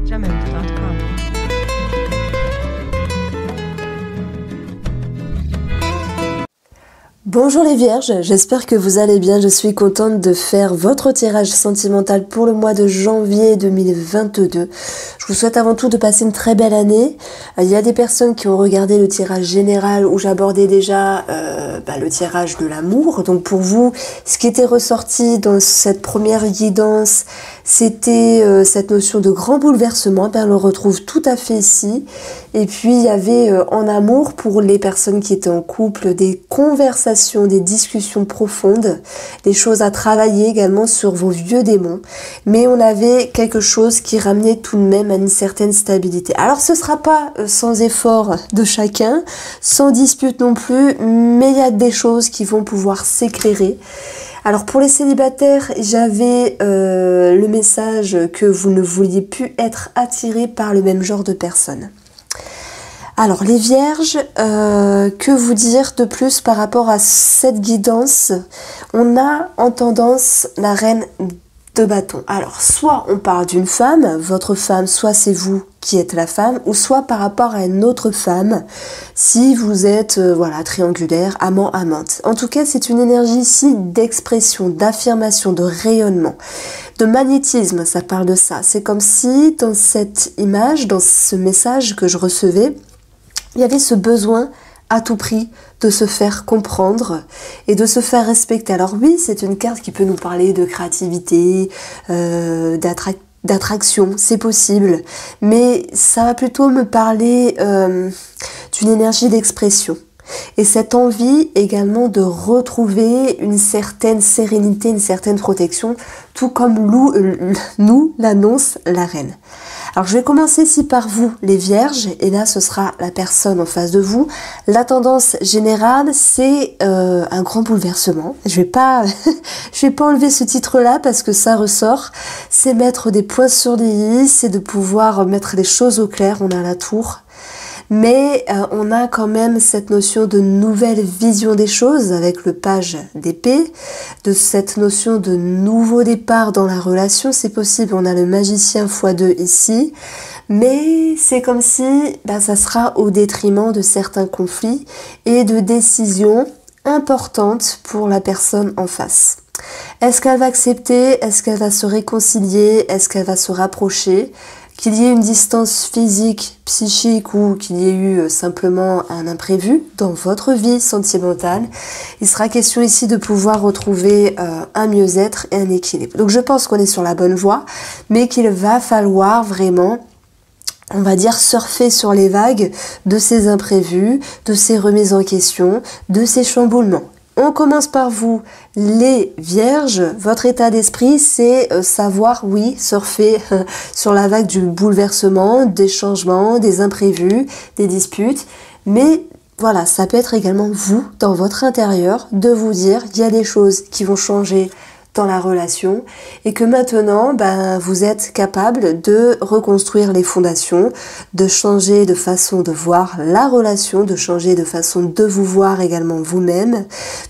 jamendo.com. Bonjour les vierges, j'espère que vous allez bien. Je suis contente de faire votre tirage sentimental pour le mois de janvier 2022. Je vous souhaite avant tout de passer une très belle année. Il y a des personnes qui ont regardé le tirage général où j'abordais déjà le tirage de l'amour. Donc pour vous, ce qui était ressorti dans cette première guidance, c'était cette notion de grand bouleversement. On le retrouve tout à fait ici. Et puis il y avait en amour, pour les personnes qui étaient en couple, des conversations, des discussions profondes, des choses à travailler également sur vos vieux démons. Mais on avait quelque chose qui ramenait tout de même à une certaine stabilité. Alors ce sera pas sans effort de chacun, sans dispute non plus, mais il y a des choses qui vont pouvoir s'éclairer. Alors pour les célibataires, j'avais le message que vous ne vouliez plus être attirés par le même genre de personnes. Alors les vierges, que vous dire de plus par rapport à cette guidance? On a en tendance la reine de bâton. Alors soit on parle d'une femme, votre femme, soit c'est vous qui êtes la femme, ou soit par rapport à une autre femme, si vous êtes triangulaire, amant, amante. En tout cas, c'est une énergie ici d'expression, d'affirmation, de rayonnement, de magnétisme, ça parle de ça. C'est comme si dans cette image, dans ce message que je recevais, il y avait ce besoin à tout prix de se faire comprendre et de se faire respecter. Alors oui, c'est une carte qui peut nous parler de créativité, d'attraction, c'est possible, mais ça va plutôt me parler d'une énergie d'expression. Et cette envie également de retrouver une certaine sérénité, une certaine protection, tout comme nous l'annonce la reine. Alors je vais commencer ici par vous les vierges, et là ce sera la personne en face de vous. La tendance générale, c'est un grand bouleversement. Je vais pas enlever ce titre là parce que ça ressort. C'est mettre des points sur des i, c'est de pouvoir mettre les choses au clair. On a la tour. Mais on a quand même cette notion de nouvelle vision des choses avec le page d'épée, de cette notion de nouveau départ dans la relation, c'est possible, on a le magicien x2 ici, mais c'est comme si ça sera au détriment de certains conflits et de décisions importantes pour la personne en face. Est-ce qu'elle va accepter? Est-ce qu'elle va se réconcilier? Est-ce qu'elle va se rapprocher? Qu'il y ait une distance physique, psychique ou qu'il y ait eu simplement un imprévu dans votre vie sentimentale, il sera question ici de pouvoir retrouver un mieux-être et un équilibre. Donc je pense qu'on est sur la bonne voie, mais qu'il va falloir vraiment, on va dire, surfer sur les vagues de ces imprévus, de ces remises en question, de ces chamboulements. On commence par vous, les vierges. Votre état d'esprit, c'est savoir, oui, surfer sur la vague du bouleversement, des changements, des imprévus, des disputes. Mais voilà, ça peut être également vous, dans votre intérieur, de vous dire qu'il y a des choses qui vont changer dans la relation et que maintenant vous êtes capable de reconstruire les fondations, de changer de façon de voir la relation, de changer de façon de vous voir également vous-même,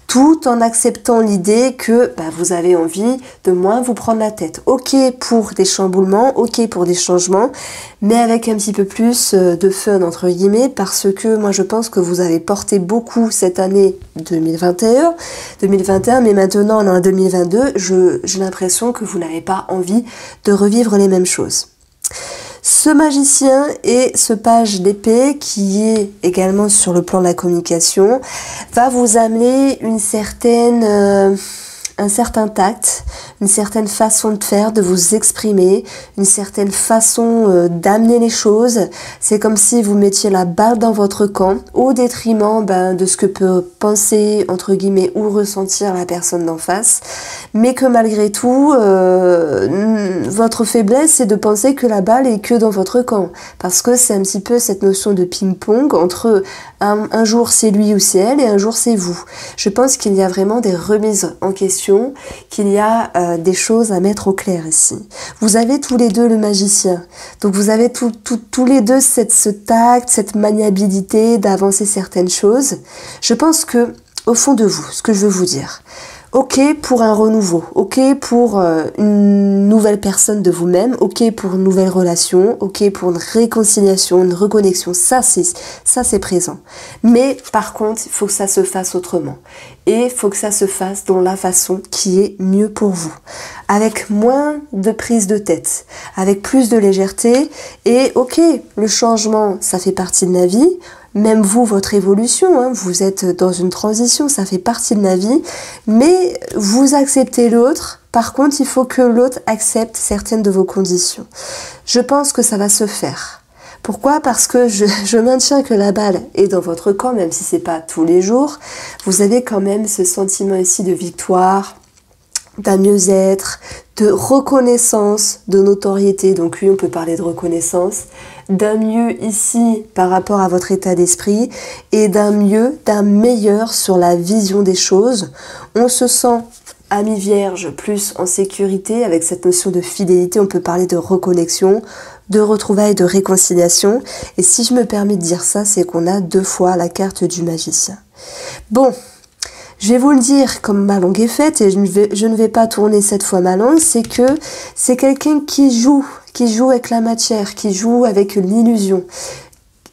tout en acceptant l'idée que vous avez envie de moins vous prendre la tête. Ok pour des chamboulements, ok pour des changements, mais avec un petit peu plus de fun entre guillemets, parce que moi je pense que vous avez porté beaucoup cette année 2021, mais maintenant on est en 2022, j'ai l'impression que vous n'avez pas envie de revivre les mêmes choses. Ce magicien et ce page d'épée, qui est également sur le plan de la communication, va vous amener un certain tact, une certaine façon de faire, de vous exprimer, une certaine façon d'amener les choses. C'est comme si vous mettiez la balle dans votre camp au détriment de ce que peut penser, entre guillemets, ou ressentir la personne d'en face. Mais que malgré tout, votre faiblesse, c'est de penser que la balle est que dans votre camp. Parce que c'est un petit peu cette notion de ping-pong entre un jour c'est lui ou c'est elle et un jour c'est vous. Je pense qu'il y a vraiment des remises en question, qu'il y a des choses à mettre au clair ici. Vous avez tous les deux le magicien. Donc vous avez tous les deux ce tact, cette maniabilité d'avancer certaines choses. Je pense que, au fond de vous, ce que je veux vous dire, Ok pour un renouveau, ok pour une nouvelle personne de vous-même, ok pour une nouvelle relation, ok pour une réconciliation, une reconnexion, ça c'est présent. Mais par contre, il faut que ça se fasse autrement. Et il faut que ça se fasse dans la façon qui est mieux pour vous. Avec moins de prise de tête, avec plus de légèreté. Et ok, le changement, ça fait partie de la vie. Même vous, votre évolution, hein, vous êtes dans une transition, ça fait partie de la vie, mais vous acceptez l'autre. Par contre, il faut que l'autre accepte certaines de vos conditions. Je pense que ça va se faire. Pourquoi? Parce que je maintiens que la balle est dans votre camp, même si c'est pas tous les jours. Vous avez quand même ce sentiment ici de victoire, d'un mieux-être, de reconnaissance, de notoriété. Donc oui, on peut parler de reconnaissance, d'un mieux ici par rapport à votre état d'esprit et d'un mieux, d'un meilleur sur la vision des choses. On se sent ami vierge plus en sécurité avec cette notion de fidélité. On peut parler de reconnexion, de retrouvailles, de réconciliation. Et si je me permets de dire ça, c'est qu'on a 2 fois la carte du magicien. Bon. Je vais vous le dire comme ma langue est faite et je ne vais pas tourner cette fois ma langue, c'est que c'est quelqu'un qui joue avec la matière, qui joue avec l'illusion,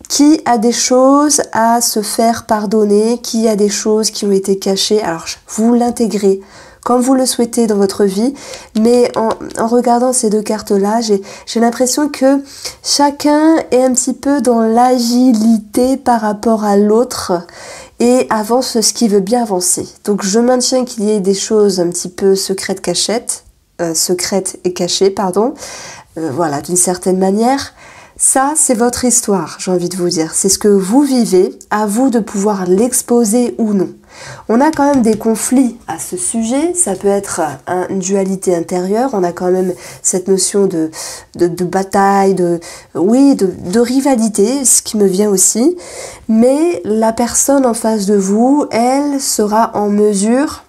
qui a des choses à se faire pardonner, qui a des choses qui ont été cachées. Alors vous l'intégrez comme vous le souhaitez dans votre vie, mais en regardant ces 2 cartes-là, j'ai l'impression que chacun est un petit peu dans l'agilité par rapport à l'autre et avance ce qui veut bien avancer. Donc je maintiens qu'il y ait des choses un petit peu secrètes et cachées, pardon. Voilà, d'une certaine manière. Ça, c'est votre histoire, j'ai envie de vous dire. C'est ce que vous vivez, à vous de pouvoir l'exposer ou non. On a quand même des conflits à ce sujet, ça peut être une dualité intérieure, on a quand même cette notion de bataille, de rivalité, ce qui me vient aussi. Mais la personne en face de vous, elle sera en mesure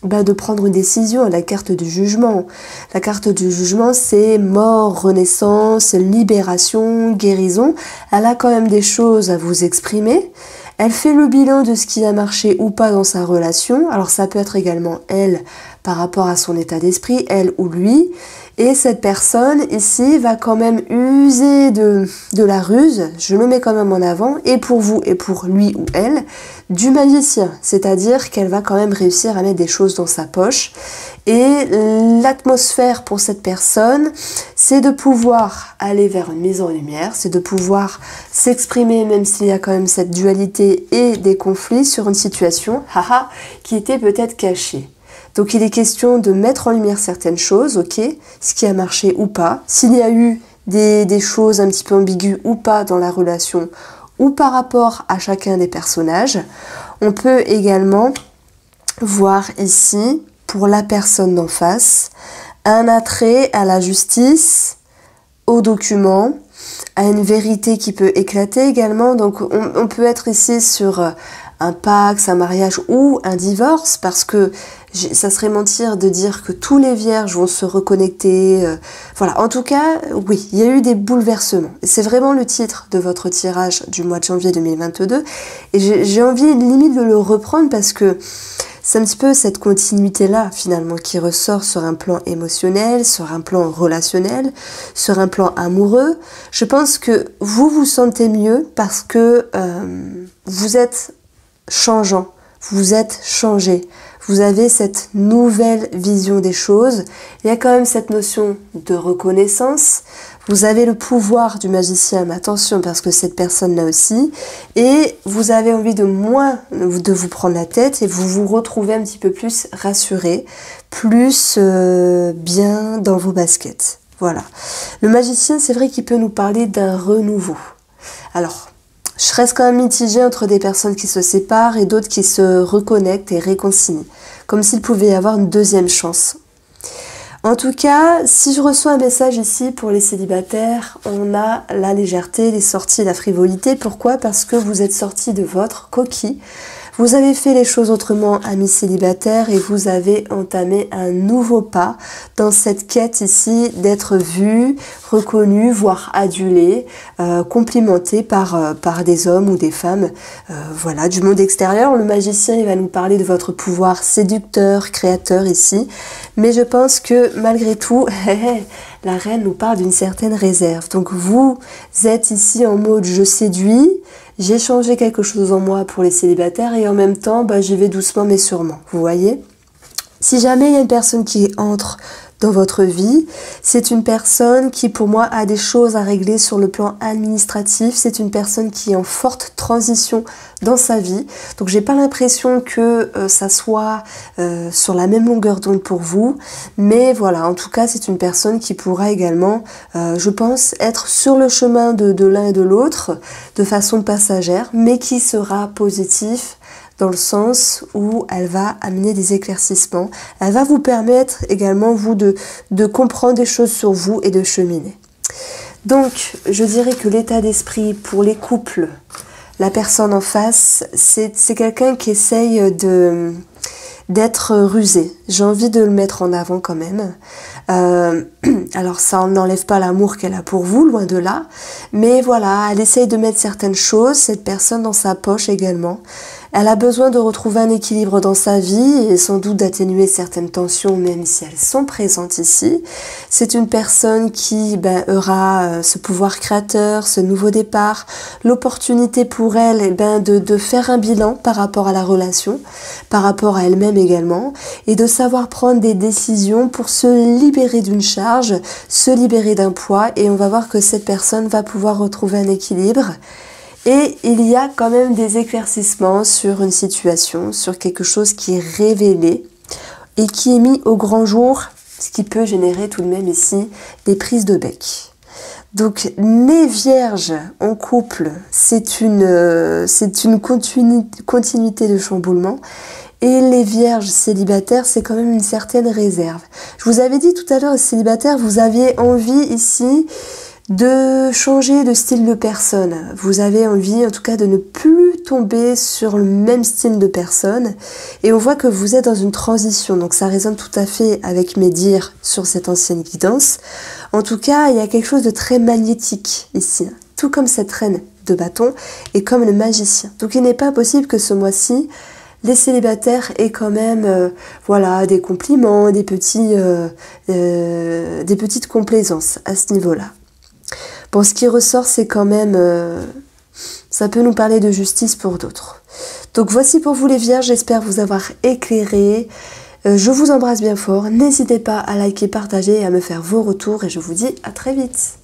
de prendre une décision. La carte du jugement. La carte du jugement, c'est mort, renaissance, libération, guérison. Elle a quand même des choses à vous exprimer. Elle fait le bilan de ce qui a marché ou pas dans sa relation. Alors ça peut être également elle par rapport à son état d'esprit, elle ou lui. Et cette personne ici va quand même user de la ruse, je le mets quand même en avant, et pour vous et pour lui ou elle, du magicien. C'est-à-dire qu'elle va quand même réussir à mettre des choses dans sa poche. Et l'atmosphère pour cette personne, c'est de pouvoir aller vers une mise en lumière, c'est de pouvoir s'exprimer même s'il y a quand même cette dualité et des conflits sur une situation qui était peut-être cachée. Donc il est question de mettre en lumière certaines choses, ok, ce qui a marché ou pas, s'il y a eu des choses un petit peu ambiguës ou pas dans la relation ou par rapport à chacun des personnages. On peut également voir ici, pour la personne d'en face, un attrait à la justice, aux documents, à une vérité qui peut éclater également. Donc on peut être ici sur un pacte, un mariage ou un divorce, parce que ça serait mentir de dire que tous les vierges vont se reconnecter. Voilà, en tout cas, oui, il y a eu des bouleversements. C'est vraiment le titre de votre tirage du mois de janvier 2022. Et j'ai envie limite de le reprendre parce que c'est un petit peu cette continuité-là, finalement, qui ressort sur un plan émotionnel, sur un plan relationnel, sur un plan amoureux. Je pense que vous vous sentez mieux parce que vous êtes changeant, vous êtes changé. Vous avez cette nouvelle vision des choses. Il y a quand même cette notion de reconnaissance. Vous avez le pouvoir du magicien, mais attention parce que cette personne-là aussi. Et vous avez envie de moins de vous prendre la tête et vous vous retrouvez un petit peu plus rassuré, plus bien dans vos baskets. Voilà. Le magicien, c'est vrai qu'il peut nous parler d'un renouveau. Alors, je reste quand même mitigée entre des personnes qui se séparent et d'autres qui se reconnectent et réconcilient, comme s'il pouvait y avoir une deuxième chance. En tout cas, si je reçois un message ici pour les célibataires, on a la légèreté, les sorties, la frivolité. Pourquoi? Parce que vous êtes sortis de votre coquille. Vous avez fait les choses autrement, amis célibataires, et vous avez entamé un nouveau pas dans cette quête ici d'être vu, reconnu, voire adulé, complimenté par des hommes ou des femmes, voilà, du monde extérieur. Le magicien, il va nous parler de votre pouvoir séducteur, créateur ici, mais je pense que malgré tout, la reine nous parle d'une certaine réserve. Donc vous êtes ici en mode je séduis, j'ai changé quelque chose en moi pour les célibataires et en même temps, j'y vais doucement mais sûrement. Vous voyez? Si jamais il y a une personne qui entre dans votre vie, c'est une personne qui pour moi a des choses à régler sur le plan administratif, c'est une personne qui est en forte transition dans sa vie, donc j'ai pas l'impression que ça soit sur la même longueur d'onde pour vous, mais voilà, en tout cas c'est une personne qui pourra également, je pense, être sur le chemin de l'un et de l'autre de façon passagère, mais qui sera positif dans le sens où elle va amener des éclaircissements. Elle va vous permettre également, vous, de comprendre des choses sur vous et de cheminer. Donc, je dirais que l'état d'esprit pour les couples, la personne en face, c'est quelqu'un qui essaye d'être rusé. J'ai envie de le mettre en avant quand même. Alors ça n'enlève pas l'amour qu'elle a pour vous, loin de là. Mais voilà, elle essaye de mettre certaines choses, cette personne dans sa poche également. Elle a besoin de retrouver un équilibre dans sa vie et sans doute d'atténuer certaines tensions, même si elles sont présentes ici. C'est une personne qui aura ce pouvoir créateur, ce nouveau départ, l'opportunité pour elle de faire un bilan par rapport à la relation, par rapport à elle-même également, et de savoir prendre des décisions pour se libérer d'une charge, se libérer d'un poids, et on va voir que cette personne va pouvoir retrouver un équilibre. Et il y a quand même des éclaircissements sur une situation, sur quelque chose qui est révélé et qui est mis au grand jour, ce qui peut générer tout de même ici des prises de bec. Donc, les vierges en couple, c'est une continuité de chamboulement. Et les vierges célibataires, c'est quand même une certaine réserve. Je vous avais dit tout à l'heure, célibataires, vous aviez envie ici de changer de style de personne. Vous avez envie en tout cas de ne plus tomber sur le même style de personne. Et on voit que vous êtes dans une transition. Donc ça résonne tout à fait avec mes dires sur cette ancienne guidance. En tout cas, il y a quelque chose de très magnétique ici. Tout comme cette reine de bâton et comme le magicien. Donc il n'est pas possible que ce mois-ci, les célibataires aient quand même voilà, des compliments, des petites complaisances à ce niveau-là. Bon, ce qui ressort, c'est quand même, ça peut nous parler de justice pour d'autres. Donc voici pour vous les vierges, j'espère vous avoir éclairé. Je vous embrasse bien fort, n'hésitez pas à liker, partager et à me faire vos retours et je vous dis à très vite.